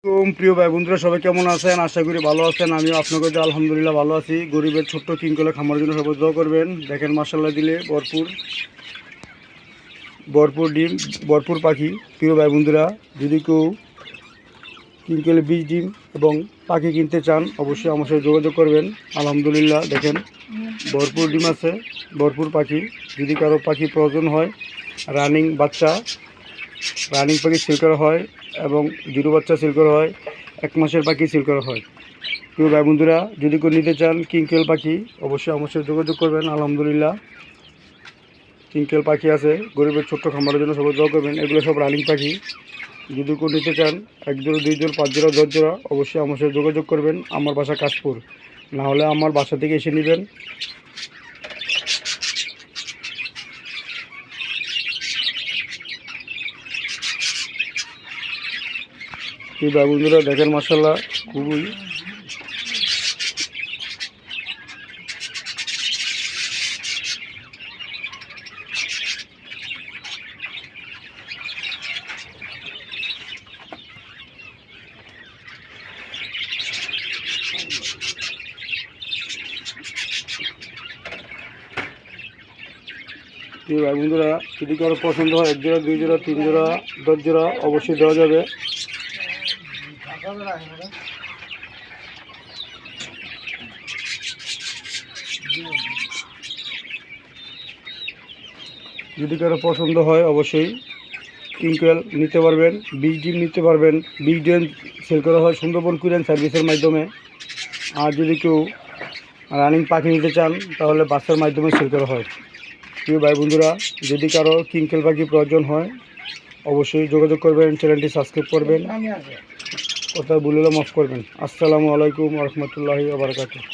প্রিয় ভাই বন্ধুরা সবাই কেমন আছেন? আশা করি ভালো আছেন। আমিও আপনাদের আলহামদুলিল্লাহ ভালো আছি। গরিবের ছোট্ট কিংকলে খামারের জন্য সবাই দোয়া করবেন। দেখেন মাশাআল্লাহ দিলে ভরপুর ভরপুর ডিম, ভরপুর পাখি। প্রিয় ভাই বন্ধুরা, যদি কেউ কিংকলে বীজ ডিম এবং পাখি কিনতে চান অবশ্যই আমার সাথে যোগাযোগ করবেন। আলহামদুলিল্লাহ দেখেন ভরপুর ডিম আছে, ভরপুর পাখি। যদি কারো পাখি প্রয়োজন হয়, রানিং পাখি সেল করা হয় এবং জিরো বাচ্চা সেল করা হয়, 1 মাসের পাখি সেল করা হয়। প্রিয় ভাই বন্ধুরা, যদি কেউ নিতে চান কিংকেল পাখি অবশ্যই আমার সাথে যোগাযোগ করবেন। আলহামদুলিল্লাহ কিংকেল পাখি আছে। গরিবের ছোট্ট খামারের জন্য সবাই দোয়া করবেন। এগুলো সব রানিং পাখি। যদি কেউ নিতে চান 1 জোড়া 2 জোড়া 5 জোড়া 10 জোড়া অবশ্যই আমার সাথে যোগাযোগ করবেন। আমার বাসা কাশপুর, না হলে আমার বাসা থেকে এসে নেবেন। প্রিয় ভাই বন্ধুরা দেখেন মাশাআল্লাহ খুবই প্রিয় ভাই বন্ধুরা, যদি কারো পছন্দ হয় 1 জোড়া 2 জোড়া 3 জোড়া 10 জোড়া অবশ্যই দেওয়া যাবে। যদি কারো পছন্দ হয় অবশ্যই কিংকেল নিতে পারবেন, বীজ ডিম নিতে পারবেন। বীজ ডিম সেল করা হয় সুন্দরবন কুরিয়ার সার্ভিসের মাধ্যমে। আর যদি কেউ রানিং পাখি নিতে চান তাহলে বাসের মাধ্যমে সেল করা হয়। প্রিয় ভাই বন্ধুরা, যদি কারো কিংকেল পাখি প্রয়োজন হয় অবশ্যই যোগাযোগ করবেন। চ্যানেলটি সাবস্ক্রাইব করবেন, কথা বললে মাফ করবেন। আসসালামু আলাইকুম ওয়া রাহমাতুল্লাহি ওয়া বারাকাতুহু।